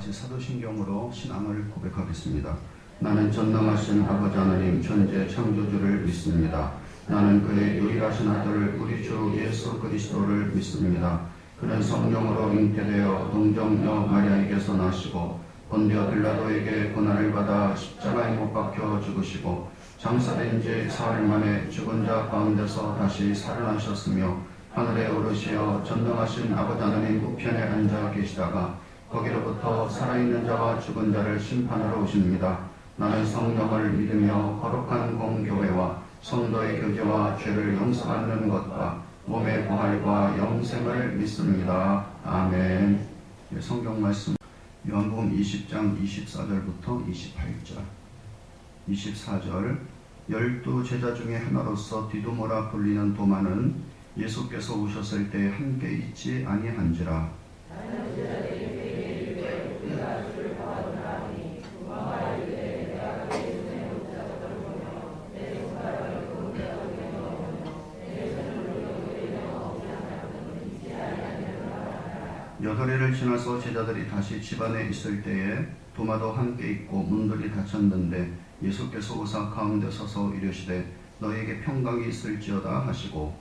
같이 사도신경으로 신앙을 고백하겠습니다. 나는 전능하신 아버지 하나님 천재 창조주를 믿습니다. 나는 그의 유일하신 아들 우리 주 예수 그리스도를 믿습니다. 그는 성령으로 잉태되어 동정녀 마리아에게서 나시고 본디오 빌라도에게 고난을 받아 십자가에 못 박혀 죽으시고 장사된 지 사흘 만에 죽은 자 가운데서 다시 살아나셨으며 하늘에 오르시어 전능하신 아버지 하나님 우편에 앉아 계시다가 거기로부터 살아있는 자와 죽은 자를 심판하러 오십니다. 나는 성령을 믿으며 거룩한 공교회와 성도의 교제와 죄를 용서받는 것과 몸의 부활과 영생을 믿습니다. 아멘. 성경 말씀 요한복음 20장 24절부터 28절 24절 12 제자 중에 하나로서 디두모라 불리는 도마는 예수께서 오셨을 때 함께 있지 아니한지라. 여덟해를 지나서 제자들이 다시 집안에 있을 때에 도마도 함께 있고 문들이 닫혔는데 예수께서 오사 가운데 서서 이르시되 너에게 평강이 있을지어다 하시고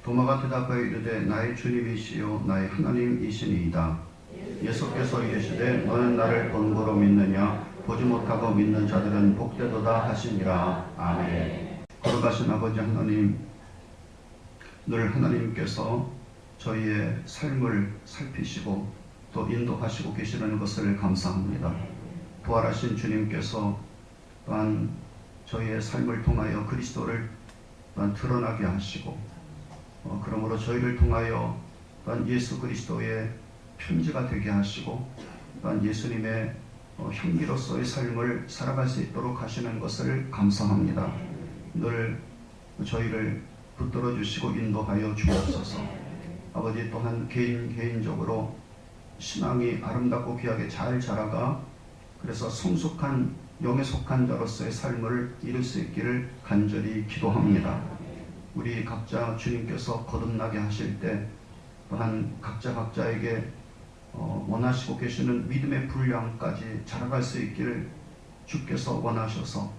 도마가 대답하여 이르되 나의 주님이시요 나의 하나님이시니이다. 예수께서 이르시되 너는 나를 본고로 믿느냐 보지 못하고 믿는 자들은 복되도다 하시니라. 아멘. 거룩하신 아버지 하나님, 늘 하나님께서 저희의 삶을 살피시고 또 인도하시고 계시는 것을 감사합니다. 부활하신 주님께서 또한 저희의 삶을 통하여 그리스도를 또한 드러나게 하시고 그러므로 저희를 통하여 또한 예수 그리스도의 편지가 되게 하시고 또한 예수님의 형기로서의 삶을 살아갈 수 있도록 하시는 것을 감사합니다. 늘 저희를 붙들어 주시고 인도하여 주옵소서. 아버지 또한 개인적으로 신앙이 아름답고 귀하게 잘 자라가 그래서 성숙한 영에 속한 자로서의 삶을 이룰 수 있기를 간절히 기도합니다. 우리 각자 주님께서 거듭나게 하실 때 또한 각자에게 원하시고 계시는 믿음의 분량까지 자라갈 수 있기를 주께서 원하셔서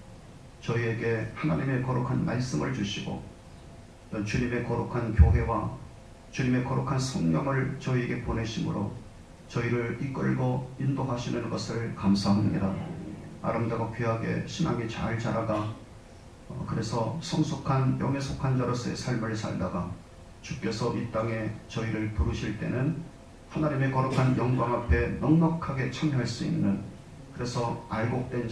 저희에게 하나님의 거룩한 말씀을 주시고 주님의 거룩한 교회와 주님의 거룩한 성령을 저희에게 보내심으로 저희를 이끌고 인도하시는 것을 감사합니다. 아름다고 귀하게 신앙이 잘 자라가 그래서 성숙한 영에 속한 자로서의 삶을 살다가 주께서 이 땅에 저희를 부르실 때는 하나님의 거룩한 영광 앞에 넉넉하게 참여할 수 있는 그래서 알곡된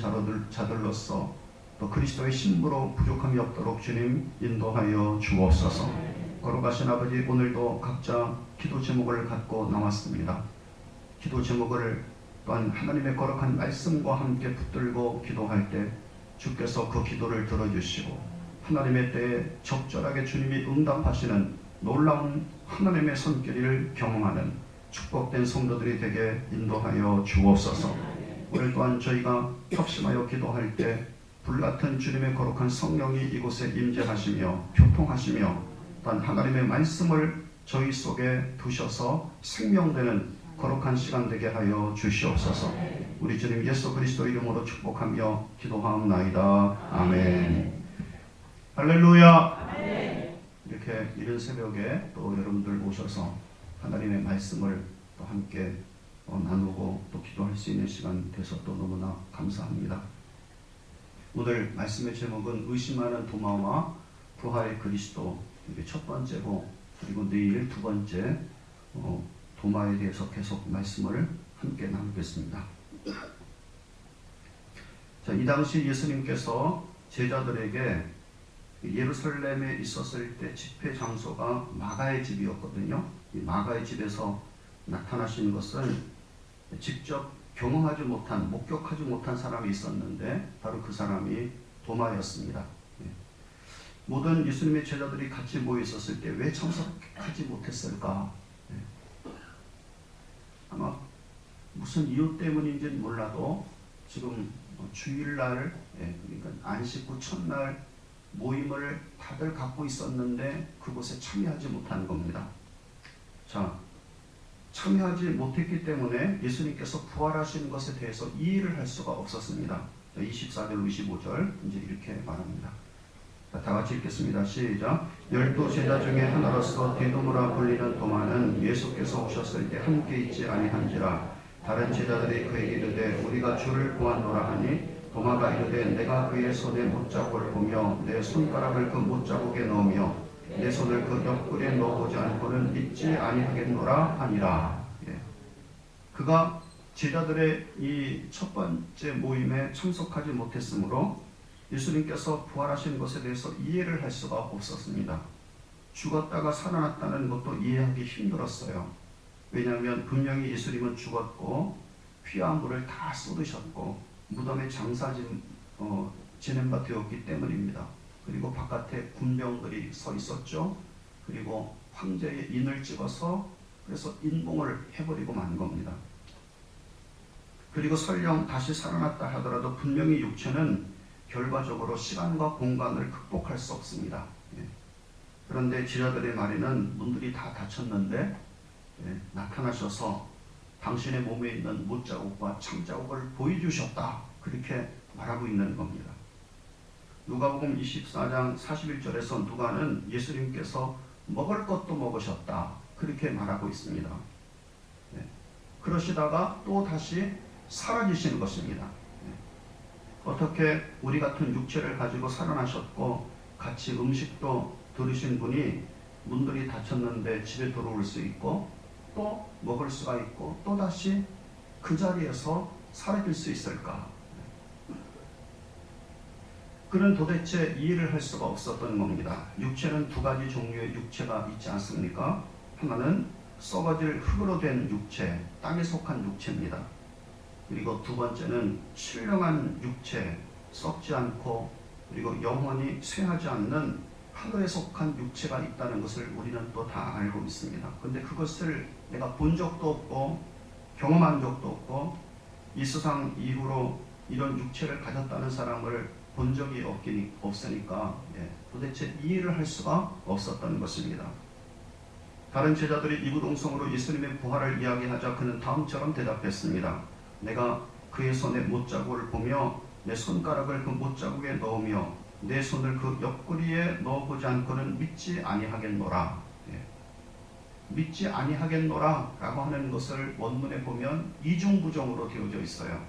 자들로서 또 그리스도의 신부로 부족함이 없도록 주님 인도하여 주옵소서. 거룩하신 아버지, 오늘도 각자 기도 제목을 갖고 나왔습니다. 기도 제목을 또한 하나님의 거룩한 말씀과 함께 붙들고 기도할 때 주께서 그 기도를 들어주시고 하나님의 때에 적절하게 주님이 응답하시는 놀라운 하나님의 손길을 경험하는 축복된 성도들이 되게 인도하여 주옵소서. 오늘 또한 저희가 합심하여 기도할 때 불같은 주님의 거룩한 성령이 이곳에 임재하시며 교통하시며 또한 하나님의 말씀을 저희 속에 두셔서 생명되는 거룩한 시간 되게 하여 주시옵소서. 우리 주님 예수 그리스도 이름으로 축복하며 기도하옵나이다. 아멘. 할렐루야. 이렇게 이른 새벽에 또 여러분들 오셔서 하나님의 말씀을 또 함께 나누고 또 기도할 수 있는 시간 돼서 또 너무나 감사합니다. 오늘 말씀의 제목은 의심하는 도마와 부활의 그리스도, 이게 첫 번째고, 그리고 내일 두 번째 도마에 대해서 계속 말씀을 함께 나누겠습니다. 자, 이 당시 예수님께서 제자들에게 예루살렘에 있었을 때 집회 장소가 마가의 집이었거든요. 이 마가의 집에서 나타나신 것은 직접 경험하지 못한, 목격하지 못한 사람이 있었는데 바로 그 사람이 도마였습니다. 모든 예수님의 제자들이 같이 모여 있었을 때 왜 참석하지 못했을까? 아마 무슨 이유 때문인지는 몰라도 지금 주일날, 그러니까 안식 후 첫날 모임을 다들 갖고 있었는데 그곳에 참여하지 못한 겁니다. 자, 참여하지 못했기 때문에 예수님께서 부활하신 것에 대해서 이해를 할 수가 없었습니다. 24절, 25절 이제 이렇게 말합니다. 다 같이 읽겠습니다. 시작. 12제자 중에 하나로서 디두모라 불리는 도마는 예수께서 오셨을 때 함께 있지 아니한지라. 다른 제자들이 그에게 이르되 우리가 주를 보았노라 하니 도마가 이르되 내가 그의 손에 못자국을 보며 내 손가락을 그 못자국에 넣으며 내 손을 그 옆구리에 넣어보지 않고는 믿지 아니하겠노라 하니라. 그가 제자들의 이 첫 번째 모임에 참석하지 못했으므로 예수님께서 부활하신 것에 대해서 이해를 할 수가 없었습니다. 죽었다가 살아났다는 것도 이해하기 힘들었어요. 왜냐하면 분명히 예수님은 죽었고 피와 물을 다 쏟으셨고 무덤에 지낸 바 되었기 때문입니다. 그리고 바깥에 군병들이 서 있었죠. 그리고 황제의 인을 찍어서 그래서 인봉을 해버리고 만 겁니다. 그리고 설령 다시 살아났다 하더라도 분명히 육체는 결과적으로 시간과 공간을 극복할 수 없습니다. 그런데 제자들의 말에는 문들이 다 닫혔는데 나타나셔서 당신의 몸에 있는 못자국과 창자국을 보여주셨다. 그렇게 말하고 있는 겁니다. 누가복음 24장 41절에서 누가는 예수님께서 먹을 것도 먹으셨다. 그렇게 말하고 있습니다. 그러시다가 또 다시 사라지시는 것입니다. 어떻게 우리 같은 육체를 가지고 살아나셨고 같이 음식도 들으신 분이 문들이 닫혔는데 집에 들어올 수 있고 또 먹을 수가 있고 또 다시 그 자리에서 사라질 수 있을까? 그는 도대체 이해를 할 수가 없었던 겁니다. 육체는 두 가지 종류의 육체가 있지 않습니까? 하나는 썩어질 흙으로 된 육체, 땅에 속한 육체입니다. 그리고 두 번째는 신령한 육체, 썩지 않고 그리고 영원히 쇠하지 않는 하늘에 속한 육체가 있다는 것을 우리는 또 다 알고 있습니다. 근데 그것을 내가 본 적도 없고 경험한 적도 없고 이 세상 이후로 이런 육체를 가졌다는 사람을 본 적이 없으니까 도대체 이해를 할 수가 없었던 것입니다. 다른 제자들이 이구동성으로 예수님의 부활을 이야기하자 그는 다음처럼 대답했습니다. 내가 그의 손에 못자국을 보며 내 손가락을 그 못자국에 넣으며 내 손을 그 옆구리에 넣어보지 않고는 믿지 아니하겠노라. 믿지 아니하겠노라 라고 하는 것을 원문에 보면 이중부정으로 되어져 있어요.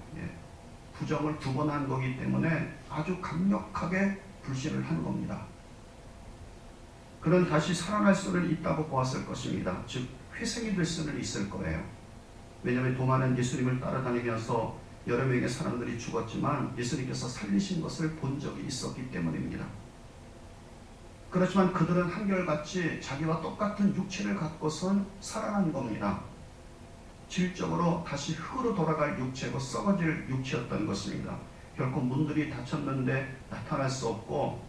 부정을 두 번 한 거기 때문에 아주 강력하게 불신을 한 겁니다. 그는 다시 살아날 수는 있다고 보았을 것입니다. 즉 회생이 될 수는 있을 거예요. 왜냐하면 도마는 예수님을 따라다니면서 여러 명의 사람들이 죽었지만 예수님께서 살리신 것을 본 적이 있었기 때문입니다. 그렇지만 그들은 한결같이 자기와 똑같은 육체를 갖고선 살아난 겁니다. 질적으로 다시 흙으로 돌아갈 육체고 썩어질 육체였던 것입니다. 결코 문들이 닫혔는데 나타날 수 없고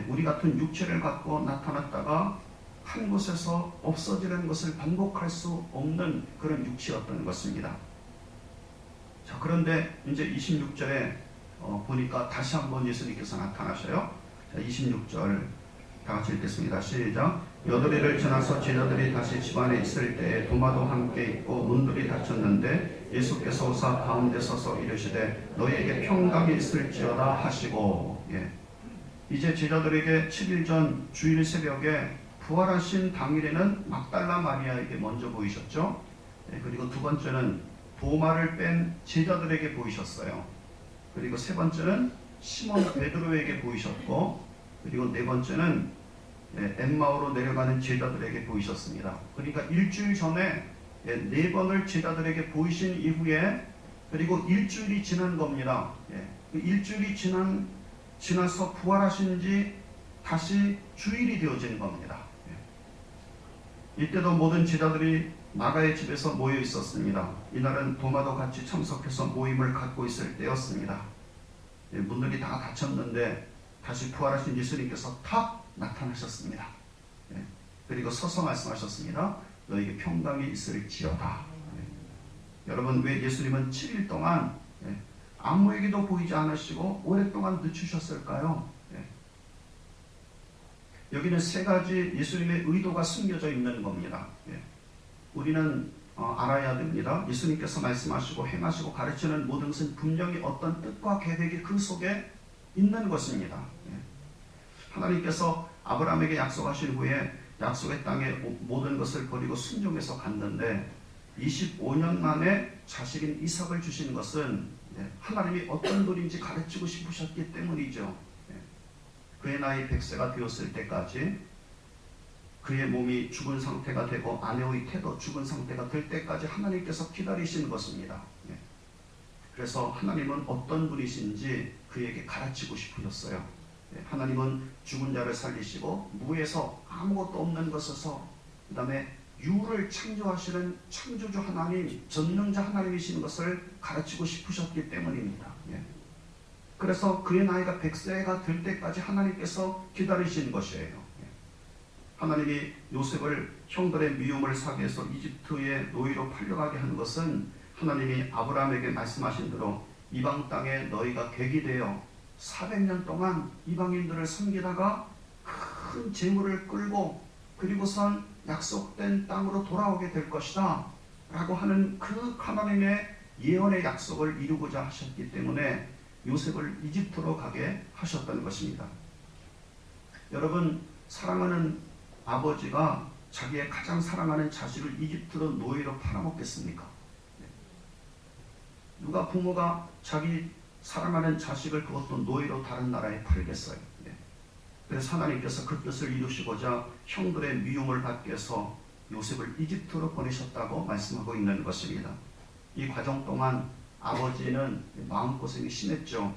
우리 같은 육체를 갖고 나타났다가 한 곳에서 없어지는 것을 반복할 수 없는 그런 육체였던 것입니다. 자, 그런데 이제 26절에 보니까 다시 한번 예수님께서 나타나셔요. 자, 26절 다 같이 읽겠습니다. 시작. 여드리를 지나서 제자들이 다시 집안에 있을 때에 도마도 함께 있고 문들이 닫혔는데 예수께서 오사 가운데 서서 이르시되 너희에게 평강이 있을지어다 하시고 이제 제자들에게 7일 전 주일 새벽에 부활하신 당일에는 막달라 마리아에게 먼저 보이셨죠. 그리고 두 번째는 도마를 뺀 제자들에게 보이셨어요. 그리고 세 번째는 시몬 베드로에게 보이셨고 그리고 네 번째는 엠마오로 내려가는 제자들에게 보이셨습니다. 그러니까 일주일 전에 네 번을 제자들에게 보이신 이후에 그리고 일주일이 지난 겁니다. 일주일이 지나서 부활하신 지 다시 주일이 되어진 겁니다. 이때도 모든 제자들이 마가의 집에서 모여 있었습니다. 이날은 도마도 같이 참석해서 모임을 갖고 있을 때였습니다. 문들이 다 닫혔는데 다시 부활하신 예수님께서 탁 나타나셨습니다. 그리고 서서 말씀하셨습니다. 너에게 평강이 있을지어다. 여러분, 왜 예수님은 7일 동안 아무에게도 보이지 않으시고 오랫동안 늦추셨을까요? 여기는 세 가지 예수님의 의도가 숨겨져 있는 겁니다. 우리는 알아야 됩니다. 예수님께서 말씀하시고 행하시고 가르치는 모든 것은 분명히 어떤 뜻과 계획이 그 속에 있는 것입니다. 하나님께서 아브라함에게 약속하신 후에 약속의 땅에 모든 것을 버리고 순종해서 갔는데 25년 만에 자식인 이삭을 주신 것은 하나님이 어떤 분인지 가르치고 싶으셨기 때문이죠. 그의 나이 100세가 되었을 때까지 그의 몸이 죽은 상태가 되고 아내의 태도 죽은 상태가 될 때까지 하나님께서 기다리신 것입니다. 그래서 하나님은 어떤 분이신지 그에게 가르치고 싶으셨어요. 하나님은 죽은 자를 살리시고 무에서 아무것도 없는 것에서 그 다음에 유를 창조하시는 창조주 하나님, 전능자 하나님이신 것을 가르치고 싶으셨기 때문입니다. 그래서 그의 나이가 100세가 될 때까지 하나님께서 기다리신 것이에요. 하나님이 요셉을 형들의 미움을 사기 위해서 이집트의 노예로 팔려가게 한 것은 하나님이 아브라함에게 말씀하신 대로 이방 땅에 너희가 객이 되어 400년 동안 이방인들을 섬기다가 큰 재물을 끌고 그리고선 약속된 땅으로 돌아오게 될 것이다 라고 하는 그 하나님의 예언의 약속을 이루고자 하셨기 때문에 요셉을 이집트로 가게 하셨던 것입니다. 여러분, 사랑하는 아버지가 자기의 가장 사랑하는 자식을 이집트로 노예로 팔아먹겠습니까? 누가 부모가 자기 사랑하는 자식을 그것도 노예로 다른 나라에 팔겠어요? 그래서 하나님께서 그 뜻을 이루시고자 형들의 미움을 받기 위해서 요셉을 이집트로 보내셨다고 말씀하고 있는 것입니다. 이 과정 동안 아버지는 마음고생이 심했죠.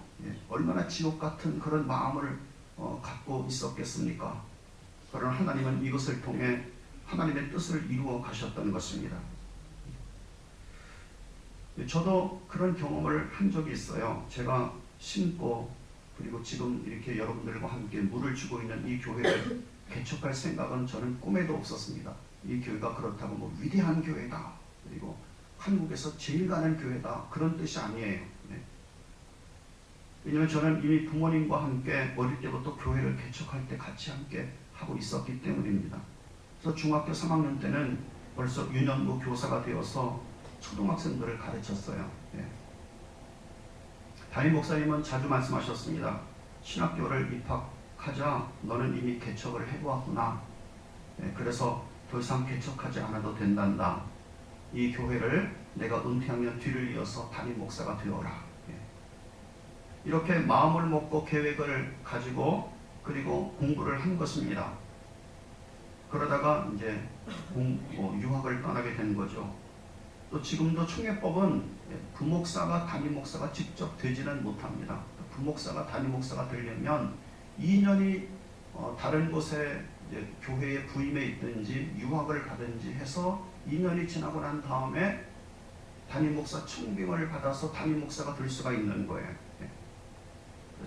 얼마나 지옥 같은 그런 마음을 갖고 있었겠습니까? 그러나 하나님은 이것을 통해 하나님의 뜻을 이루어 가셨던 것입니다. 저도 그런 경험을 한 적이 있어요. 제가 심고 그리고 지금 이렇게 여러분들과 함께 물을 주고 있는 이 교회를 개척할 생각은 저는 꿈에도 없었습니다. 이 교회가 그렇다고 뭐 위대한 교회다, 그리고 한국에서 제일 가는 교회다, 그런 뜻이 아니에요. 왜냐하면 저는 이미 부모님과 함께 어릴 때부터 교회를 개척할 때 같이 함께 하고 있었기 때문입니다. 그래서 중학교 3학년 때는 벌써 유년부 교사가 되어서 초등학생들을 가르쳤어요. 담임 목사님은 자주 말씀하셨습니다. 신학교를 입학하자 너는 이미 개척을 해보았구나. 그래서 더 이상 개척하지 않아도 된단다. 이 교회를 내가 은퇴하면 뒤를 이어서 담임 목사가 되어라. 이렇게 마음을 먹고 계획을 가지고 그리고 공부를 한 것입니다. 그러다가 이제 유학을 떠나게 된 거죠. 또 지금도 총회법은 부목사가 담임 목사가 직접 되지는 못합니다. 부목사가 담임 목사가 되려면 2년이 다른 곳에 교회에 부임해 있든지 유학을 가든지 해서 2년이 지나고 난 다음에 담임 목사 청빙을 받아서 담임 목사가 될 수가 있는 거예요.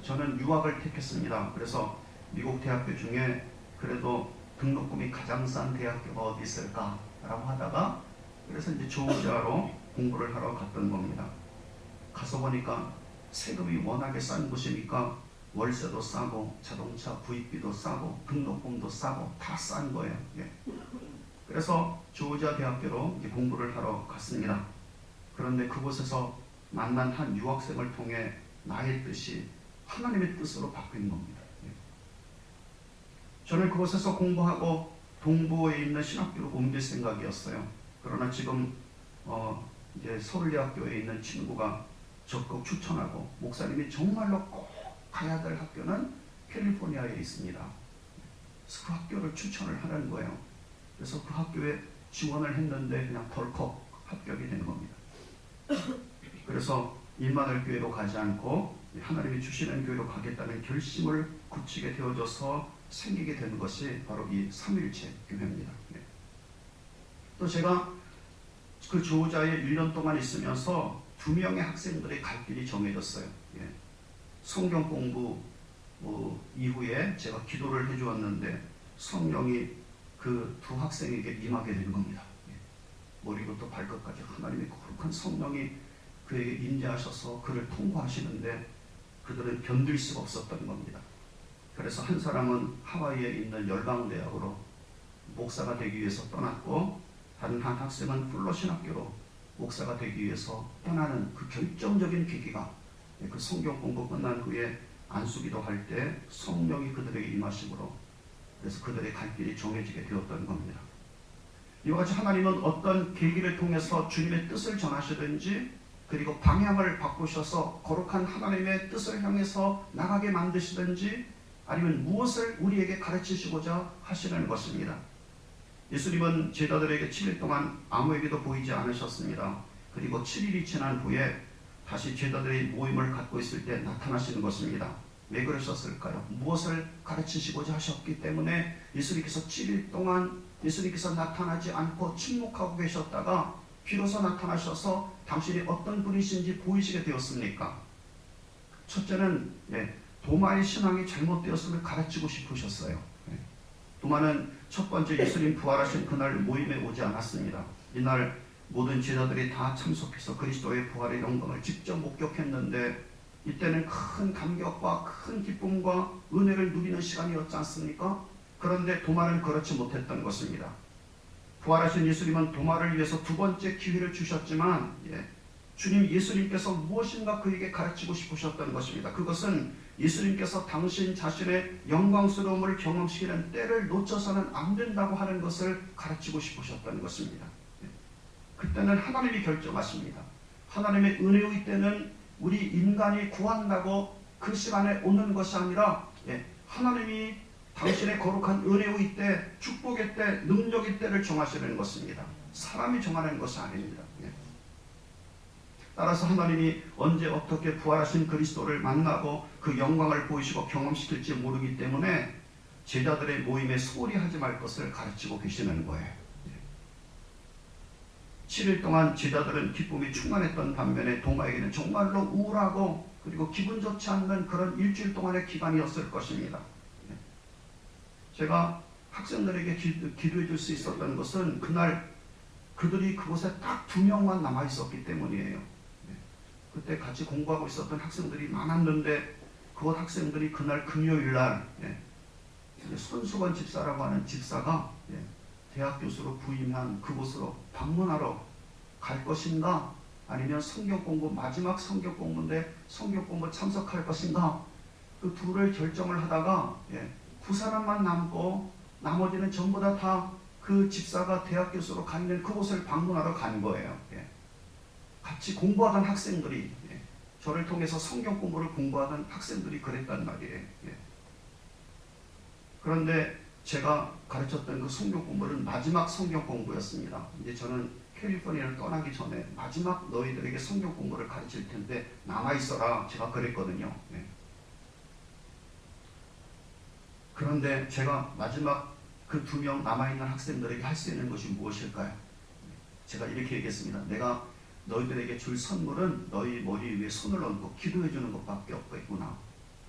저는 유학을 택했습니다. 그래서 미국 대학교 중에 그래도 등록금이 가장 싼 대학교가 어디 있을까 라고 하다가 그래서 이제 조지아로 공부를 하러 갔던 겁니다. 가서 보니까 세금이 워낙에 싼 곳이니까 월세도 싸고 자동차 구입비도 싸고 등록금도 싸고 다 싼 거예요. 그래서 조지아 대학교로 이제 공부를 하러 갔습니다. 그런데 그곳에서 만난 한 유학생을 통해 나의 뜻이 하나님의 뜻으로 바뀐 겁니다. 저는 그곳에서 공부하고 동부에 있는 신학교로 옮길 생각이었어요. 그러나 지금 이제 서울대학교에 있는 친구가 적극 추천하고 목사님이 정말로 꼭 가야 될 학교는 캘리포니아에 있습니다. 그래서 그 학교를 추천을 하는 거예요. 그래서 그 학교에 지원을 했는데 그냥 덜컥 합격이 된 겁니다. 그래서 일만을 교회로 가지 않고 하나님이 주시는 교회로 가겠다는 결심을 굳히게 되어져서 생기게 된 것이 바로 이 삼일체 교회입니다. 또 제가 그 조지아에 1년 동안 있으면서 2명의 학생들의 갈 길이 정해졌어요. 성경 공부 이후에 제가 기도를 해주었는데 성령이 그 두 학생에게 임하게 된 겁니다. 머리부터 발끝까지 하나님의 거룩한 성령이 그에게 인자하셔서 그를 통과하시는데 그들은 견딜 수가 없었던 겁니다. 그래서 한 사람은 하와이에 있는 열방대학으로 목사가 되기 위해서 떠났고, 다른 한 학생은 플러 신학교로 목사가 되기 위해서 떠나는 그 결정적인 계기가, 그 성경 공부 끝난 후에 안수기도 할 때 성령이 그들에게 임하심으로, 그래서 그들의 갈 길이 정해지게 되었던 겁니다. 이와 같이 하나님은 어떤 계기를 통해서 주님의 뜻을 전하시든지, 그리고 방향을 바꾸셔서 거룩한 하나님의 뜻을 향해서 나가게 만드시든지, 아니면 무엇을 우리에게 가르치시고자 하시는 것입니다. 예수님은 제자들에게 7일 동안 아무에게도 보이지 않으셨습니다. 그리고 7일이 지난 후에 다시 제자들의 모임을 갖고 있을 때 나타나시는 것입니다. 왜 그러셨을까요? 무엇을 가르치시고자 하셨기 때문에 예수님께서 7일 동안 예수님께서 나타나지 않고 침묵하고 계셨다가 비로소 나타나셔서 당신이 어떤 분이신지 보이시게 되었습니까? 첫째는 도마의 신앙이 잘못되었음을 가르치고 싶으셨어요. 도마는 첫 번째 예수님 부활하신 그날 모임에 오지 않았습니다. 이날 모든 제자들이 다 참석해서 그리스도의 부활의 영광을 직접 목격했는데, 이때는 큰 감격과 큰 기쁨과 은혜를 누리는 시간이었지 않습니까? 그런데 도마는 그렇지 못했던 것입니다. 부활하신 예수님은 도마를 위해서 두 번째 기회를 주셨지만, 주님 예수님께서 무엇인가 그에게 가르치고 싶으셨던 것입니다. 그것은 예수님께서 당신 자신의 영광스러움을 경험시키는 때를 놓쳐서는 안 된다고 하는 것을 가르치고 싶으셨던 것입니다. 그때는 하나님이 결정하십니다. 하나님의 은혜의 때는 우리 인간이 구한다고 그 시간에 오는 것이 아니라, 하나님이 당신의 거룩한 은혜의 때, 축복의 때, 능력의 때를 정하시는 것입니다. 사람이 정하는 것이 아닙니다. 따라서 하나님이 언제 어떻게 부활하신 그리스도를 만나고 그 영광을 보이시고 경험시킬지 모르기 때문에 제자들의 모임에 소홀히 하지 말 것을 가르치고 계시는 거예요. 7일 동안 제자들은 기쁨이 충만했던 반면에 도마에게는 정말로 우울하고 그리고 기분 좋지 않는 그런 일주일 동안의 기간이었을 것입니다. 제가 학생들에게 기도해 줄 수 있었던 것은 그날 그들이 그곳에 딱 2명만 남아 있었기 때문이에요. 그때 같이 공부하고 있었던 학생들이 많았는데, 그곳 학생들이 그날 금요일날 손수건 집사라고 하는 집사가 대학 교수로 부임한 그곳으로 방문하러 갈 것인가, 아니면 성경공부, 마지막 성경공부인데 성경공부 참석할 것인가, 그 둘을 결정을 하다가 2사람만 남고 나머지는 전부 다 그 집사가 대학 교수로 가 있는 그곳을 방문하러 간 거예요. 같이 공부하던 학생들이, 저를 통해서 성경 공부를 공부하던 학생들이 그랬단 말이에요. 그런데 제가 가르쳤던 그 성경 공부는 마지막 성경 공부였습니다. 이제 저는 캘리포니아를 떠나기 전에 마지막 너희들에게 성경 공부를 가르칠 텐데 남아있어라, 제가 그랬거든요. 그런데 제가 마지막 그 2명 남아있는 학생들에게 할 수 있는 것이 무엇일까요? 제가 이렇게 얘기했습니다. 내가 너희들에게 줄 선물은 너희 머리 위에 손을 얹고 기도해 주는 것밖에 없겠구나.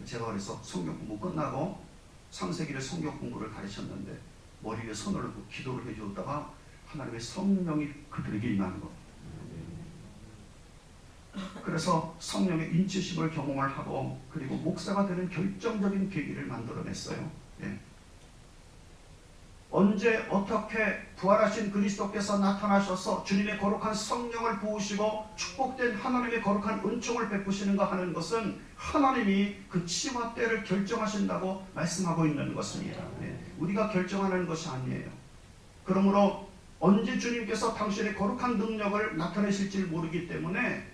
제가 그래서 성경 공부 끝나고 창세기를 성경 공부를 가르쳤는데 머리 위에 손을 얹고 기도를 해주었다가 하나님의 성령이 그들에게 임하는 것. 그래서 성령의 인치심을 경험을 하고, 그리고 목사가 되는 결정적인 계기를 만들어냈어요. 언제 어떻게 부활하신 그리스도께서 나타나셔서 주님의 거룩한 성령을 부으시고 축복된 하나님의 거룩한 은총을 베푸시는가 하는 것은 하나님이 그 치와 때를 결정하신다고 말씀하고 있는 것입니다. 우리가 결정하는 것이 아니에요. 그러므로 언제 주님께서 당신의 거룩한 능력을 나타내실지 모르기 때문에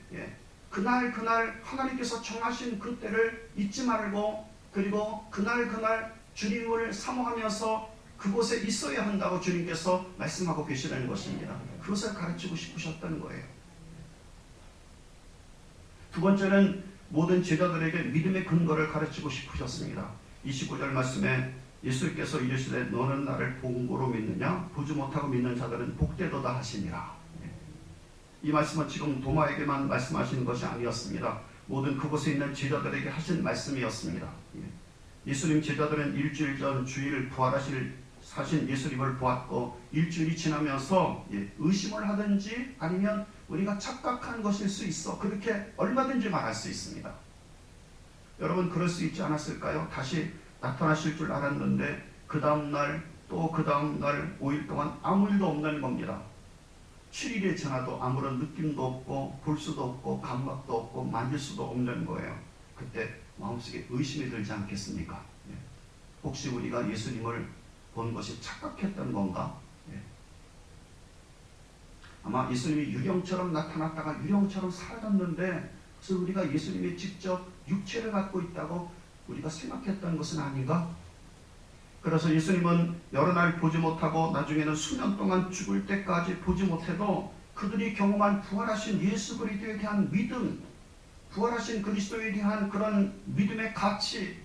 그날 하나님께서 정하신 그 때를 잊지 말고, 그리고 그날 주님을 사모하면서 그곳에 있어야 한다고 주님께서 말씀하고 계시는 것입니다. 그것을 가르치고 싶으셨던 거예요. 두 번째는 모든 제자들에게 믿음의 근거를 가르치고 싶으셨습니다. 29절 말씀에 예수께서 이르시되 너는 나를 본고로 믿느냐? 보지 못하고 믿는 자들은 복되도다 하시니라. 이 말씀은 지금 도마에게만 말씀하시는 것이 아니었습니다. 모든 그곳에 있는 제자들에게 하신 말씀이었습니다. 예수님 제자들은 일주일 전 주일 부활하신 예수님을 보았고, 일주일이 지나면서 의심을 하든지 아니면 우리가 착각한 것일 수 있어. 그렇게 얼마든지 말할 수 있습니다. 여러분 그럴 수 있지 않았을까요? 다시 나타나실 줄 알았는데 그 다음날 또 그 다음날 5일 동안 아무 일도 없는 겁니다. 7일이 지나도 아무런 느낌도 없고 볼 수도 없고 감각도 없고 만질 수도 없는 거예요. 그때 마음속에 의심이 들지 않겠습니까? 혹시 우리가 예수님을 본 것이 착각했던 건가? 아마 예수님이 유령처럼 나타났다가 유령처럼 사라졌는데 그래서 우리가 예수님이 직접 육체를 갖고 있다고 우리가 생각했던 것은 아닌가? 그래서 예수님은 여러 날 보지 못하고 나중에는 수년 동안 죽을 때까지 보지 못해도 그들이 경험한 부활하신 예수 그리스도에 대한 믿음, 부활하신 그리스도에 대한 그런 믿음의 가치,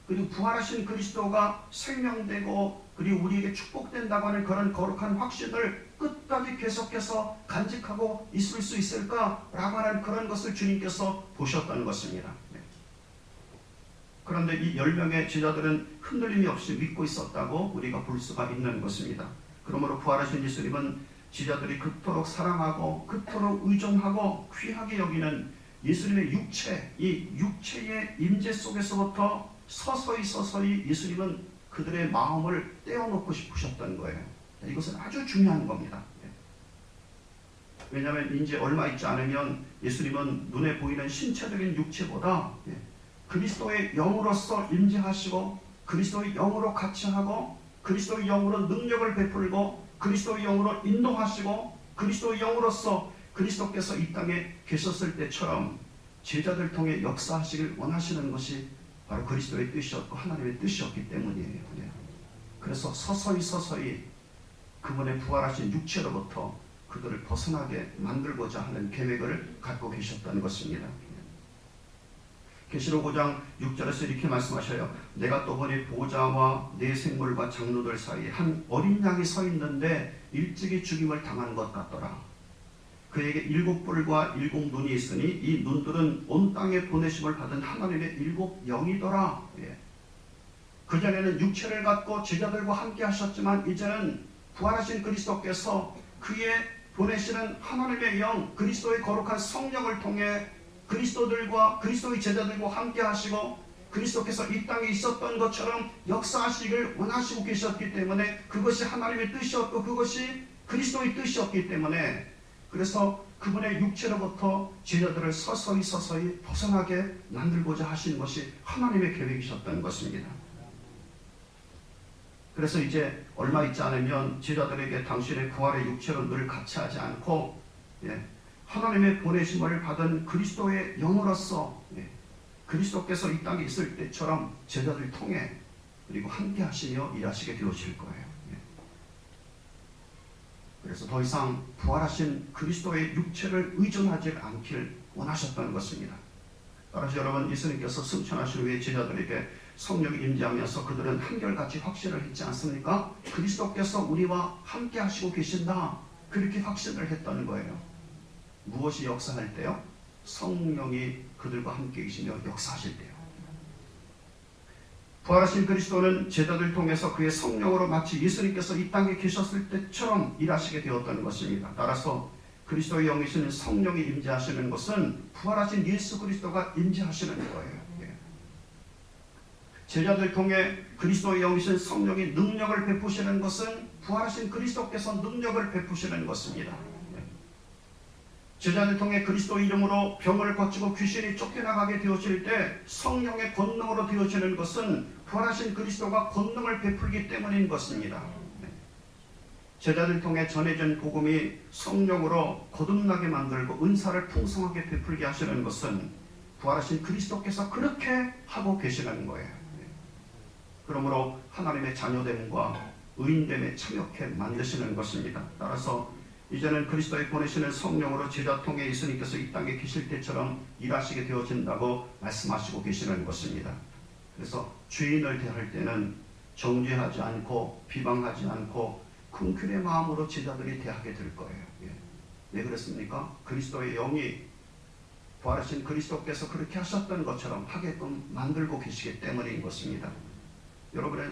그리고 부활하신 그리스도가 생명되고 그리고 우리에게 축복된다고 하는 그런 거룩한 확신을 끝까지 계속해서 간직하고 있을 수 있을까라고 하는 그런 것을 주님께서 보셨던 것입니다. 그런데 이 10명의 제자들은 흔들림이 없이 믿고 있었다고 우리가 볼 수가 있는 것입니다. 그러므로 부활하신 예수님은 제자들이 그토록 사랑하고 그토록 의존하고 귀하게 여기는 예수님의 육체, 이 육체의 임재 속에서부터 서서히 예수님은 그들의 마음을 떼어놓고 싶으셨던 거예요. 이것은 아주 중요한 겁니다. 왜냐하면 이제 얼마 있지 않으면 예수님은 눈에 보이는 신체적인 육체보다 그리스도의 영으로서 임재하시고 그리스도의 영으로 같이 하고 그리스도의 영으로 능력을 베풀고 그리스도의 영으로 인도하시고 그리스도의 영으로서 그리스도께서 이 땅에 계셨을 때처럼 제자들 통해 역사하시길 원하시는 것이 바로 그리스도의 뜻이었고 하나님의 뜻이었기 때문이에요. 그래서 서서히 그분의 부활하신 육체로부터 그들을 벗어나게 만들고자 하는 계획을 갖고 계셨다는 것입니다. 계시록 5장 6절에서 이렇게 말씀하셔요. 내가 또 보니 보좌와 네 생물과 장로들 사이에 한 어린 양이 서 있는데 일찍이 죽임을 당한 것 같더라. 그에게 7뿔과 7눈이 있으니 이 눈들은 온 땅에 보내심을 받은 하나님의 7 영이더라. 그전에는 육체를 갖고 제자들과 함께 하셨지만 이제는 부활하신 그리스도께서 그의 보내시는 하나님의 영 그리스도의 거룩한 성령을 통해 그리스도들과 그리스도의 제자들과 함께 하시고 그리스도께서 이 땅에 있었던 것처럼 역사하시기를 원하시고 계셨기 때문에 그것이 하나님의 뜻이었고 그것이 그리스도의 뜻이었기 때문에 그래서 그분의 육체로부터 제자들을 서서히 벗어나게 만들고자 하신 것이 하나님의 계획이셨던 것입니다. 그래서 이제 얼마 있지 않으면 제자들에게 당신의 부활의 육체로 늘 같이 하지 않고 하나님의 보내심을 받은 그리스도의 영으로서 그리스도께서 이 땅에 있을 때처럼 제자들 통해 그리고 함께 하시며 일하시게 되어질 거예요. 그래서 더 이상 부활하신 그리스도의 육체를 의존하지 않길 원하셨다는 것입니다. 따라서 여러분 예수님께서 승천하신 후에 제자들에게 성령이 임재하면서 그들은 한결같이 확신을 했지 않습니까? 그리스도께서 우리와 함께 하시고 계신다. 그렇게 확신을 했다는 거예요. 무엇이 역사할 때요? 성령이 그들과 함께 계시며 역사하실 때요. 부활하신 그리스도는 제자들 통해서 그의 성령으로 마치 예수님께서 이 땅에 계셨을 때처럼 일하시게 되었다는 것입니다. 따라서 그리스도의 영이신 성령이 임재하시는 것은 부활하신 예수 그리스도가 임재하시는 거예요. 제자들 통해 그리스도의 영이신 성령이 능력을 베푸시는 것은 부활하신 그리스도께서 능력을 베푸시는 것입니다. 제자들 통해 그리스도의 이름으로 병을 고치고 귀신이 쫓겨나가게 되어질 때 성령의 권능으로 되어지는 것은 부활하신 그리스도가 권능을 베풀기 때문인 것입니다. 제자들 통해 전해진 복음이 성령으로 거듭나게 만들고 은사를 풍성하게 베풀게 하시는 것은 부활하신 그리스도께서 그렇게 하고 계시는 거예요. 그러므로 하나님의 자녀됨과 의인됨에 참여케 만드시는 것입니다. 따라서 이제는 그리스도의 보내시는 성령으로 제자 통해 예수님께서 이 땅에 계실 때처럼 일하시게 되어진다고 말씀하시고 계시는 것입니다. 그래서 주인을 대할 때는 정죄하지 않고 비방하지 않고 긍휼의 마음으로 제자들이 대하게 될 거예요. 왜 그렇습니까? 그리스도의 영이 부활하신 그리스도께서 그렇게 하셨던 것처럼 하게끔 만들고 계시기 때문인 것입니다.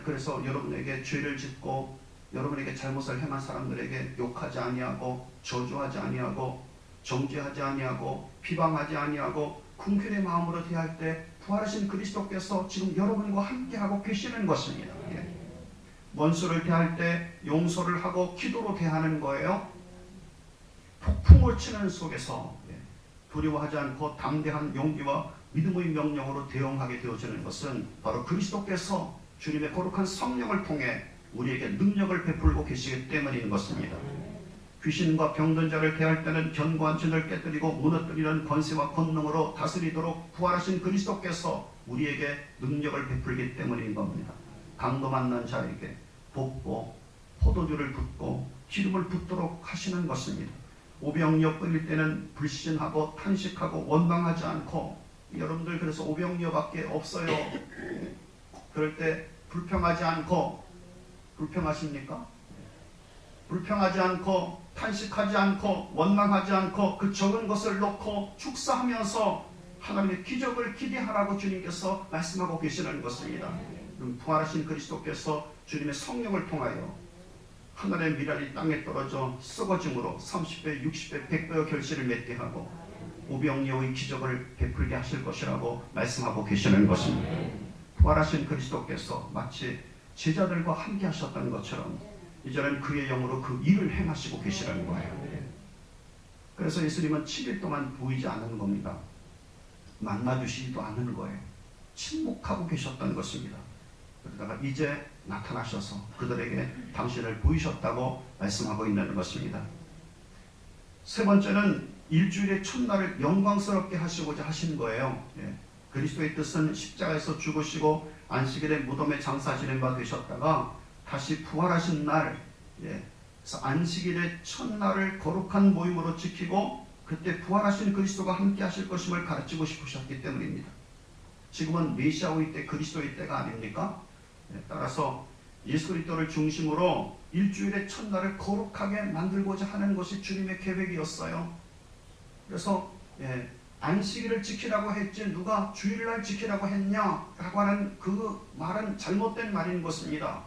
그래서 여러분에게 죄를 짓고 여러분에게 잘못을 행한 사람들에게 욕하지 아니하고 저주하지 아니하고 정죄하지 아니하고 비방하지 아니하고 궁핍의 마음으로 대할 때 부활하신 그리스도께서 지금 여러분과 함께하고 계시는 것입니다. 예. 원수를 대할 때 용서를 하고 기도로 대하는 거예요. 폭풍을 치는 속에서 두려워하지 않고 담대한 용기와 믿음의 명령으로 대응하게 되어지는 것은 바로 그리스도께서 주님의 거룩한 성령을 통해 우리에게 능력을 베풀고 계시기 때문인 것입니다. 귀신과 병든 자를 대할 때는 견고한 진을 깨뜨리고 무너뜨리는 권세와 권능으로 다스리도록 부활하신 그리스도께서 우리에게 능력을 베풀기 때문인 겁니다. 강도 만난 자에게 볶고 포도주를 붓고 기름을 붓도록 하시는 것입니다. 오병이어 끓일 때는 불신하고 탄식하고 원망하지 않고, 여러분들 그래서 오병이어밖에 없어요. 그럴 때 불평하지 않고, 불평하십니까? 불평하지 않고 탄식하지 않고 원망하지 않고 그 적은 것을 놓고 축사하면서 하나님의 기적을 기대하라고 주님께서 말씀하고 계시는 것입니다. 부활하신 그리스도께서 주님의 성령을 통하여 하늘의 미랄이 땅에 떨어져 썩어짐으로 30배, 60배, 100배의 결실을 맺게 하고 오병이어의 기적을 베풀게 하실 것이라고 말씀하고 계시는 것입니다. 부활하신 그리스도께서 마치 제자들과 함께 하셨던 것처럼 이제는 그의 영으로 그 일을 행하시고 계시라는 거예요. 그래서 예수님은 7일 동안 보이지 않은 겁니다. 만나주시지도 않은 거예요. 침묵하고 계셨던 것입니다. 그러다가 이제 나타나셔서 그들에게 당신을 보이셨다고 말씀하고 있는 것입니다. 세 번째는 일주일의 첫날을 영광스럽게 하시고자 하신 거예요. 그리스도의 뜻은 십자가에서 죽으시고 안식일에 무덤에 장사 지낸 바 되셨다가 다시 부활하신 날, 그래서 안식일의 첫날을 거룩한 모임으로 지키고 그때 부활하신 그리스도가 함께 하실 것임을 가르치고 싶으셨기 때문입니다. 지금은 메시아의 때, 그리스도의 때가 아닙니까? 따라서 예수 그리스도를 중심으로 일주일의 첫날을 거룩하게 만들고자 하는 것이 주님의 계획이었어요. 그래서 안식일을 지키라고 했지 누가 주일날 지키라고 했냐라고 하는 그 말은 잘못된 말인 것입니다.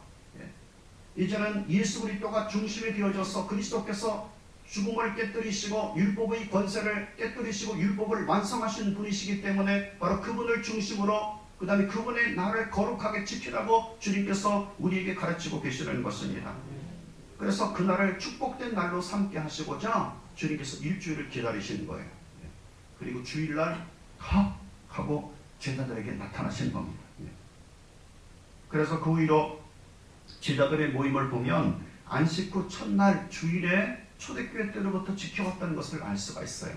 이제는 예수 그리스도가 중심이 되어져서 그리스도께서 죽음을 깨뜨리시고 율법의 권세를 깨뜨리시고 율법을 완성하신 분이시기 때문에 바로 그분을 중심으로 그 다음에 그분의 날을 거룩하게 지키라고 주님께서 우리에게 가르치고 계시는 것입니다. 그래서 그날을 축복된 날로 삼게 하시고자 주님께서 일주일을 기다리신 거예요. 그리고 주일날 하고 제자들에게 나타나신 겁니다. 그래서 그 후로 제자들의 모임을 보면 안식 후 첫날 주일에 초대교회 때로부터 지켜왔던 것을 알 수가 있어요.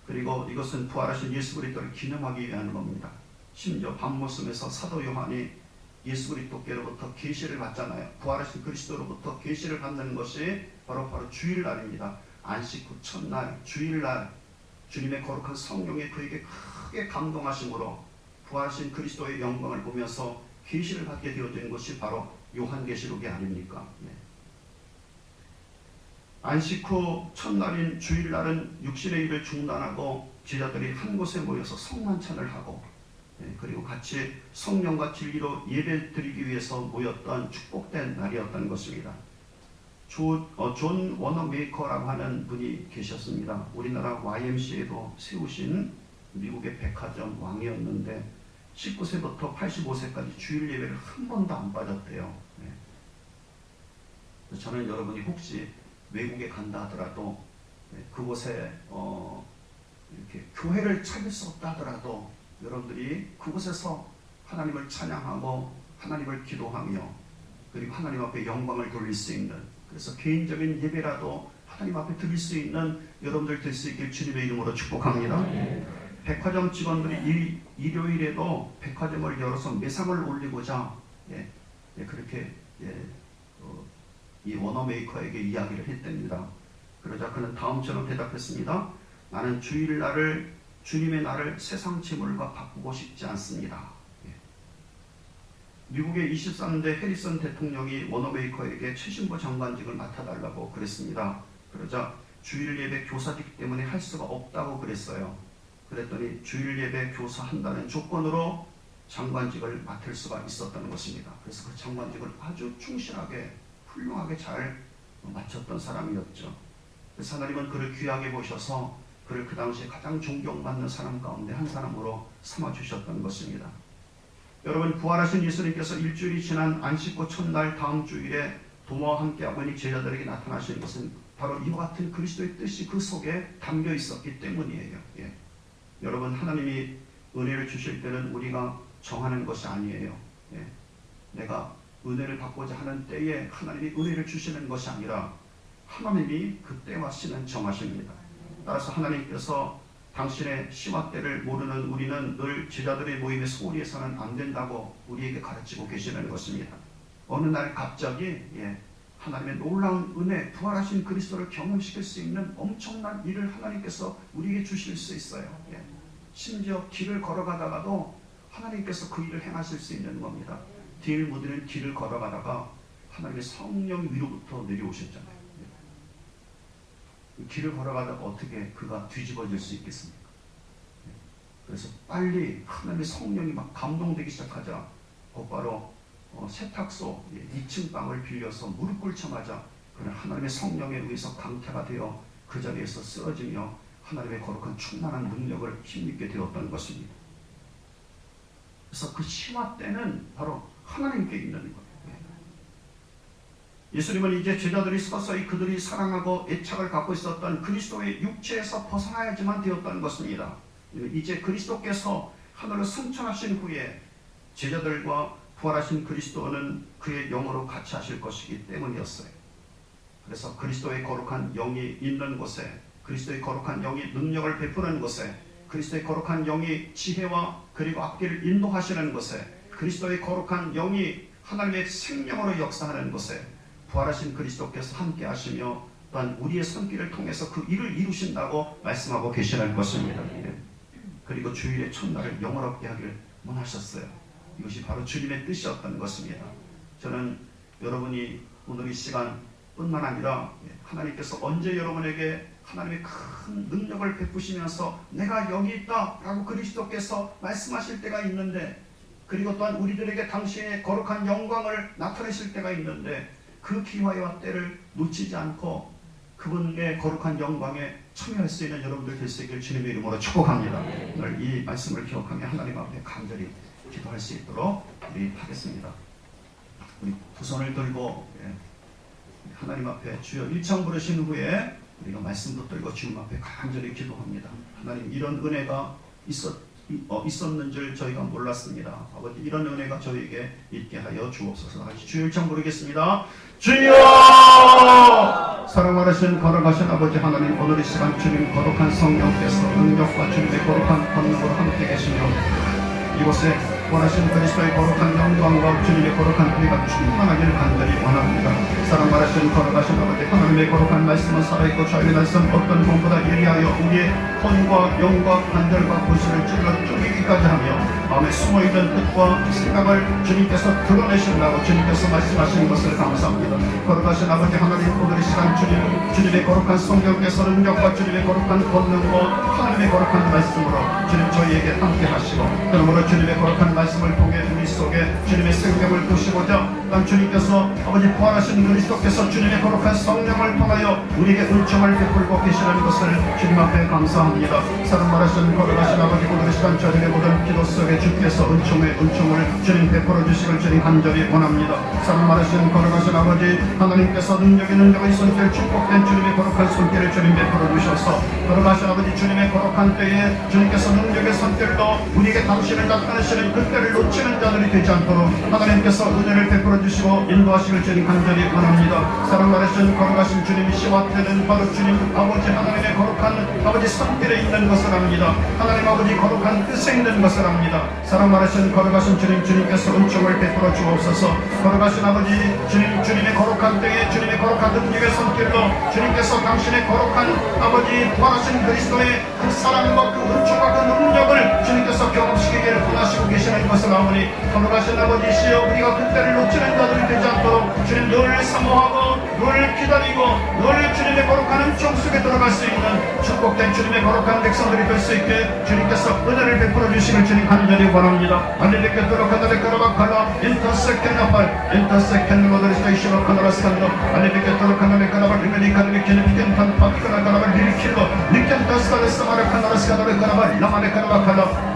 그리고 이것은 부활하신 예수 그리스도를 기념하기 위한 겁니다. 심지어 밤모섬에서 사도 요한이 예수 그리스도께로부터 계시를 받잖아요. 부활하신 그리스도로부터 계시를 받는 것이 바로 주일날입니다. 안식 후 첫날 주일날 주님의 거룩한 성령이 그에게 크게 감동하심으로 부활하신 그리스도의 영광을 보면서 계시를 받게 되어진 것이 바로 요한계시록이 아닙니까? 안식 후 첫날인 주일날은 육신의 일을 중단하고 제자들이 한 곳에 모여서 성만찬을 하고 그리고 같이 성령과 진리로 예배 드리기 위해서 모였던 축복된 날이었던 것입니다. 존 워너메이커라고 하는 분이 계셨습니다. 우리나라 YMCA도 세우신 미국의 백화점 왕이었는데 19세부터 85세까지 주일 예배를 한 번도 안 빠졌대요. 저는 여러분이 혹시 외국에 간다 하더라도 그곳에 이렇게 교회를 찾을 수 없다 하더라도 여러분들이 그곳에서 하나님을 찬양하고 하나님을 기도하며 그리고 하나님 앞에 영광을 돌릴 수 있는, 그래서 개인적인 예배라도 하나님 앞에 드릴 수 있는 여러분들 될 수 있길 주님의 이름으로 축복합니다. 백화점 직원들이 일요일에도 백화점을 열어서 매상을 올리고자 그렇게 이 워너메이커에게 이야기를 했답니다. 그러자 그는 다음처럼 대답했습니다. 나는 주일날을 주님의 날을 세상 재물과 바꾸고 싶지 않습니다. 미국의 23대 해리슨 대통령이 워너메이커에게 최신부 장관직을 맡아달라고 그랬습니다. 그러자 주일 예배 교사직 때문에 할 수가 없다고 그랬어요. 그랬더니 주일 예배 교사한다는 조건으로 장관직을 맡을 수가 있었다는 것입니다. 그래서 그 장관직을 아주 충실하게 훌륭하게 잘 마쳤던 사람이었죠. 그래서 하나님은 그를 귀하게 보셔서 그를 그 당시에 가장 존경받는 사람 가운데 한 사람으로 삼아주셨던 것입니다. 여러분, 부활하신 예수님께서 일주일이 지난 안식구 첫날 다음 주일에 도마와 함께하고 있는 제자들에게 나타나시는 것은 바로 이와 같은 그리스도의 뜻이 그 속에 담겨 있었기 때문이에요. 예. 여러분, 하나님이 은혜를 주실 때는 우리가 정하는 것이 아니에요. 예. 내가 은혜를 받고자 하는 때에 하나님이 은혜를 주시는 것이 아니라 하나님이 그 때와 시는 정하십니다. 따라서 하나님께서 당신의 시와 때를 모르는 우리는 늘 제자들의 모임에 소홀히 해서는 안 된다고 우리에게 가르치고 계시는 것입니다. 어느 날 갑자기 하나님의 놀라운 은혜, 부활하신 그리스도를 경험시킬 수 있는 엄청난 일을 하나님께서 우리에게 주실 수 있어요. 심지어 길을 걸어가다가도 하나님께서 그 일을 행하실 수 있는 겁니다. 딜 무디는 길을 걸어가다가 하나님의 성령 위로부터 내려오셨잖아요. 길을 걸어가다가 어떻게 그가 뒤집어질 수 있겠습니까? 그래서 빨리 하나님의 성령이 막 감동되기 시작하자 곧바로 세탁소 2층 방을 빌려서 무릎 꿇자마자 그는 하나님의 성령에 의해서 강태가 되어 그 자리에서 쓰러지며 하나님의 거룩한 충만한 능력을 힘입게 되었던 것입니다. 그래서 그 시와 때는 바로 하나님께 있는 거예요. 예수님은 이제 제자들이 서서히 그들이 사랑하고 애착을 갖고 있었던 그리스도의 육체에서 벗어나야지만 되었던 것입니다. 이제 그리스도께서 하늘로 승천하신 후에 제자들과 부활하신 그리스도는 그의 영으로 같이 하실 것이기 때문이었어요. 그래서 그리스도의 거룩한 영이 있는 곳에, 그리스도의 거룩한 영이 능력을 베푸는 곳에, 그리스도의 거룩한 영이 지혜와 그리고 앞길을 인도하시는 곳에, 그리스도의 거룩한 영이 하나님의 생명으로 역사하는 곳에 부활하신 그리스도께서 함께 하시며 또한 우리의 손길을 통해서 그 일을 이루신다고 말씀하고 계시는 것입니다. 그리고 주일의 첫날을 영원롭게 하기를 원하셨어요. 이것이 바로 주님의 뜻이었던 것입니다. 저는 여러분이 오늘 이 시간뿐만 아니라 하나님께서 언제 여러분에게 하나님의 큰 능력을 베푸시면서 내가 여기 있다 라고 그리스도께서 말씀하실 때가 있는데, 그리고 또한 우리들에게 당신의 거룩한 영광을 나타내실 때가 있는데, 그 기회와 때를 놓치지 않고 그분의 거룩한 영광에 참여할 수 있는 여러분들 될 수 있기를 주님의 이름으로 축복합니다. 오늘 이 말씀을 기억하며 하나님 앞에 간절히 기도할 수 있도록 우리 하겠습니다. 우리 두 손을 들고 하나님 앞에 주여 일창 부르신 후에 우리가 말씀 붙들고 주님 앞에 간절히 기도합니다. 하나님, 이런 은혜가 있었는 줄 저희가 몰랐습니다. 아버지, 이런 은혜가 저희에게 있게 하여 주옵소서. 다시 주여 일창 부르겠습니다. 주여! 사랑 많으신 걸어가신 아버지 하나님, 오늘 이 시간 주님 거룩한 성령께서 능력과 주님의 거룩한 권능으로 함께 계시며 이곳에 원하신 그리스도의 거룩한 영광과 주님의 거룩한 은혜가 충만하기를 간절히 원합니다. 사랑 많으신 걸어가신 아버지 하나님의 거룩한 말씀은 살아있고 자유의 말씀 어떤 것보다 예리하여 우리의 혼과 영과 관절과 고시를 찔러 쪼개기까지 하며 마음에 숨어있는 뜻과 생각을 주님께서 드러내신다고 주님께서 말씀하시는 것을 감사합니다. 걸어가신 아버지 하나님, 오늘 이 시간 주님의 거룩한 성령께서 능력과 주님의 거룩한 권능과 하나님의 거룩한 말씀으로 주님 저희에게 함께 하시고, 그러므로 주님의 거룩한 말씀을 통해 우리 속에 주님의 생명을 부시고자 난 주님께서 아버지 부활하신 그리스도께서 주님의 거룩한 성령을 통하여 우리에게 은총을 베풀고 계시는 것을 주님 앞에 감사합니다. 사랑 많으신 걸어가신 아버지, 오늘 이 시간 저희의 모든 기도 속에 주께서 은총을 주님 베풀어 주시길 주님 간절히 원합니다. 사랑 많으신 걸어가신 아버지 하나님께서 능력의 손길, 축복된 주님의 거룩한 손길을 주님 베풀어 주셔서 걸어가신 아버지 주님의 거룩한 때에 주님께서 능력의 손길로 우리에게 당신을 나타내시는 그때를 놓치는 자들이 되지 않도록 하나님께서 은혜를 베풀어 주시고 인도하시길 주님 간절히 원합니다. 사랑 많으신 걸어가신 주님이 시와 때는 바로 주님 아버지 하나님의 거룩한 아버지 손길에 있는 것을 압니다. 하나님 아버지 거룩한 뜻에 있는 것을 압니다. 사랑 많으신 걸어가신 주님께서 은총을 베풀어 주옵소서. 걸어가신 아버지 주님의 거룩한 때에 주님의 거룩한 능력의 손길로 주님께서 당신의 거룩한 아버지 부활하신 그리스도의 그 사랑과 그 은총과 그 능력을 주님께서 경험시키기를 원하시고 계시는 것을 아무리 걸어가신 아버지시여 우리가 그때를 놓치는 자들이 되지 않도록 주님 늘 사모하고 늘 기다리고 늘 주님의 거룩한 은총 속에 들어갈 수 있는 축복된 주님의 거룩한 백성들이 될 수 있게 주님께서 은혜를 베풀어 주시길 주님 간절히 바랍니다. 알리비케 도로카나레 카라바칼라 인터세켄나팔 인터세켄 모더리스테이시로 카나라스칸로 알리비케 도로카나레 카라바 리메니카르비 케네피켄탄 파티카나 카라바 리리킬로 니켄타스카레스 마라카나라스카나레 카라바 라마레 카라바칼라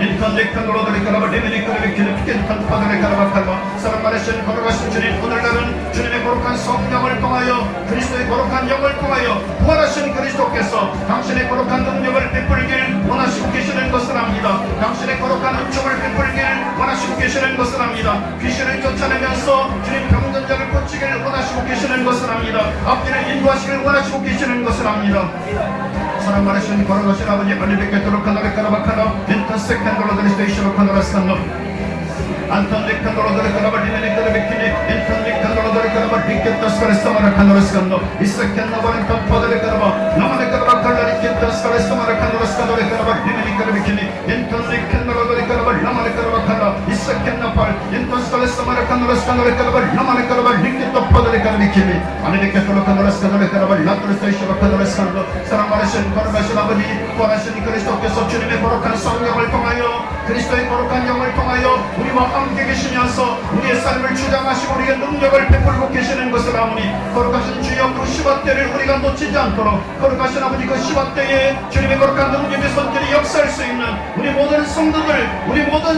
인턴리칸으로들이 카라바 리메니카르비 케네피켄탄 파드레 카라바칼라 사랑만의 신 걸어가신 주님 오늘날은 주님의 거룩한 성령을 통하여 그리스도의 거룩한 영을 통하여 부활하신 그리스도께서 당신의 거룩한 능력을 베풀기를 원하시고 계시는 것을 압니다. 당신의 거룩한 은총을 베풀기를 원하시고 계시는 것을 압니다. 귀신을 쫓아내면서 주님 병든 자를 고치기를 원하시고 계시는 것을 압니다. 앞길을 인도하시기를 원하시고 계시는 것을 압니다. 사랑 많으신 걸어가신 아버지 알리비케토로 카나레 카라바카나 인터세켄도로드리스테이시로 카나라스칸노 안턴리칸도로드리 카라바 리메니카르비키니 인턴리칸도로드리 카라바 리케타스카레스타마라 카나라스칸노 이세켄나바렌탄 파데레 카라바 나마레 카라바 칼라리케타스카레스타마라 카나라스칸노레 카라바 리메니카르비키니 인턴리칸도로드리 카라바 나마레 카라바 칼라 이세켄나팔 인터스카레스타마라 카나라스칸노레 카라바 나마레 카라바 리케타 파데레 카르비키니 알리비케토로 카나라스칸노레 카라바 라토르스테이시로 카나라스칸노 사랑 많으신 걸어가신 아버지 부활하신 그리스도께서 주님의 거룩한 성령을 통하여 그리스도의 거룩한 영을 통하여 우리와 함께 계시면서 우리의 삶을 주장하시고 우리의 능력을 베풀고 계시는 것을 아오니 거룩하신 주여 그 시간대를 우리가 놓치지 않도록 거룩하신 아버지 그 시간대에 주님의 거룩한 능력의 손길이 역사할 수 있는 우리 모든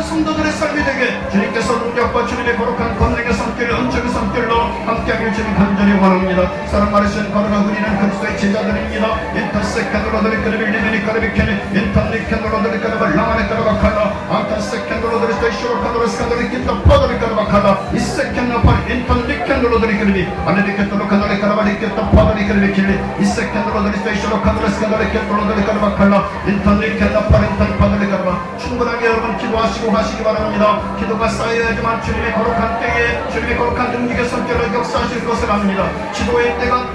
성도들의 삶이 되게 주님께서 능력과 주님의 거룩한 권능의 손길 은총의 손길로 함께하길 주님 간절히 원합니다. 사랑 많으신 거룩한 우리는 그리스도의 제자들입니다. 인터세켄으로들이 그리빌리메니 카르비케니 인턴리켄으로들이 그라바 라마네 카라바칼라 안타세켄으로들이 시로카노르스카노리 킨터 파도리 카라바칼라 이세켄나팔 인턴리켄으로들이 그리비 알레리케토로 카노리 카라바리케토 파도리 그리비킬리 이세켄으로들이 시로카노르스카노리 킨토로들이 카라바칼라 인턴리켄나팔 인턴 파도리 카라바 충분하게 여러분 기도하시고 가시기 바랍니다. 기도가 쌓여야지만 주님의 거룩한 때에 주님의 거룩한 능력의 손길로 역사하실 것을 압니다. 기도의 때가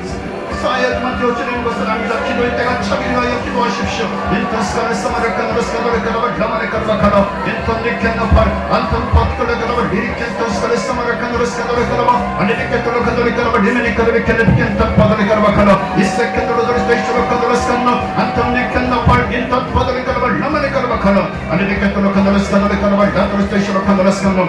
쌓여야지만 되어지는 것을 압니다. 기도의 때가 차기를 하여 기도하십시오. 인턴스카레스마르카노르스카노르카노바 라마레카르바카노 인턴리켄나팔 안턴 파티콜레카노바 리리켄턴스카레스마르카노르스카노르카노바 알리리케토로카노리카노바 리메니카르비켄레비켄탄 파도리카르바카노 이세켄도로드리스테이쇼로카노르스카노 안턴리켄나팔 인턴 파도리카노바 라마레카르바카노 알리리케토로카노르스카노르카노바 라토르스테이쇼로카노르스카노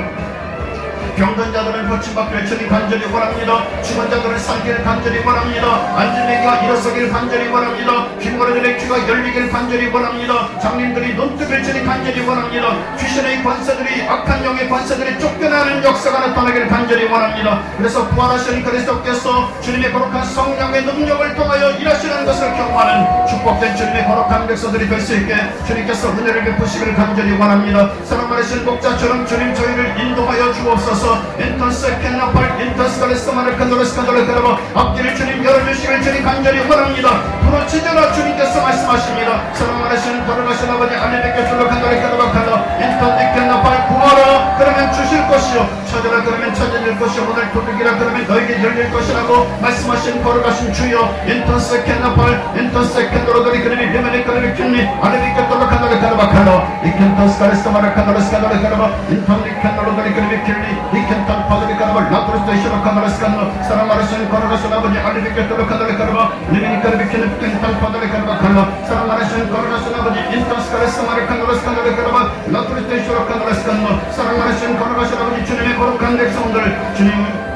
병든 자들은 고침받기를 주님 간절히 원합니다. 죽은 자들은 살기를 간절히 원합니다. 앉은 애기가 일어서기를 간절히 원합니다. 귀머리들의 귀가 열리기를 간절히 원합니다. 장님들이 눈뜨기를 주님 간절히 원합니다. 귀신의 권세들이 악한 영의 권세들이 쫓겨나는 역사가 나타나기를 간절히 원합니다. 그래서 부활하신 그리스도께서 주님의 거룩한 성령의 능력을 통하여 일하시는 것을 경험하는 축복된 주님의 거룩한 백성들이 될 수 있게 주님께서 은혜를 베푸시기를 간절히 원합니다. 사랑 많으신 목자처럼 주님 저희를 인도하여 주옵소서. 인터세켄나팔 인터스카레스마르카노르스카노르카노바 앞길을 주님 열어주시길 주님 간절히 원합니다. 부르짖으라 주님께서 말씀하십니다. 사랑 많으신 걸어가신 아버지 알리비케 줄로카노르카노바카노 인터세켄나팔 구하라 그러면 주실 것이요 찾으라 그러면 찾아질 것이요 오늘 도둑이라 그러면 너에게 열릴 것이라고 말씀하신 걸어가신 주여 인터세켄나팔 인터세켄노로들이 그림이 리메니카르비 킬리 알리비케 줄로카노르카노바카노 인터스카레스마르카노르스카노르카노바 인터리케노로들이 그림이 킬리 이켄탄 파드리 카라바 라토르스테이시로 카나라스칸노 사랑 많으신 걸어가신 아버지 알리비케토로 카나레 카라바 리메니카르비케네 켄탄 파드리 카라바 칼라 사랑 많으신 걸어가신 아버지 인터스카레스마르 카나라스칸노레 카라바 라토르스테이시로 카나라스칸노 사랑 많으신 걸어가신 아버지 주님의 거룩한 백성들 주님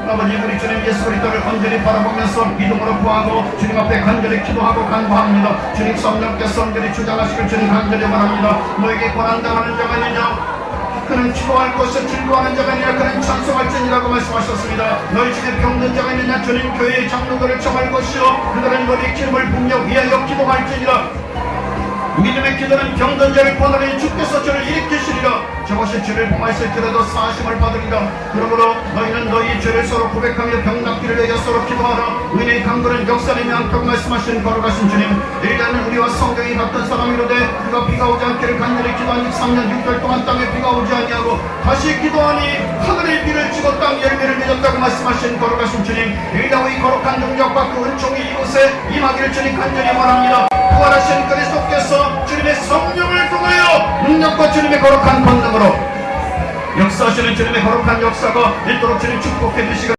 아버지 우리 주님 예수 그리스도를 온전히 바라보면서 믿음으로 구하고 주님 앞에 간절히 기도하고 간구합니다. 주님 성령께서 온전히 주장하시길 주님 간절히 원합니다. 너에게 고난당하는 자가 있느냐 그는 기도할 것을 즐거워하는 자가 아니라 그는 찬송할지니라고 말씀하셨습니다. 너희 중에 병든 자가 있느냐 주님 교회의 장로들을 청할 것이요 그들은 너희 기름을 붓며 위하여 기도할지니라. 믿음의 기도는 병든 자를 보내니 주께서 저를 일으키시리라. 저것이 죄를 범하였을지라도 사하심을 받으리라. 그러므로 너희는 너희 죄를 서로 고백하며 병 낫기를 위하여 서로 기도하라. 의인의 강구는 역사님이 않다고 말씀하신 걸어가신 주님 엘리야는 우리와 성경이 같은 사람이로되 그가 비가 오지 않기를 간절히 기도한 3년 6개월 동안 땅에 비가 오지 아니하고 다시 기도하니 하늘의 비를 주고 땅 열매를 맺었다고 말씀하신 걸어가신 주님 엘리야의 거룩한 능력과 그 은총이 이곳에 임하기를 주님 간절히 원합니다. 부활하신 그리스도께서 주님의 성령을 통하여 능력과 주님의 거룩한 권능으로 역사하시는 주님의 거룩한 역사가 있도록 주님 축복해 주시기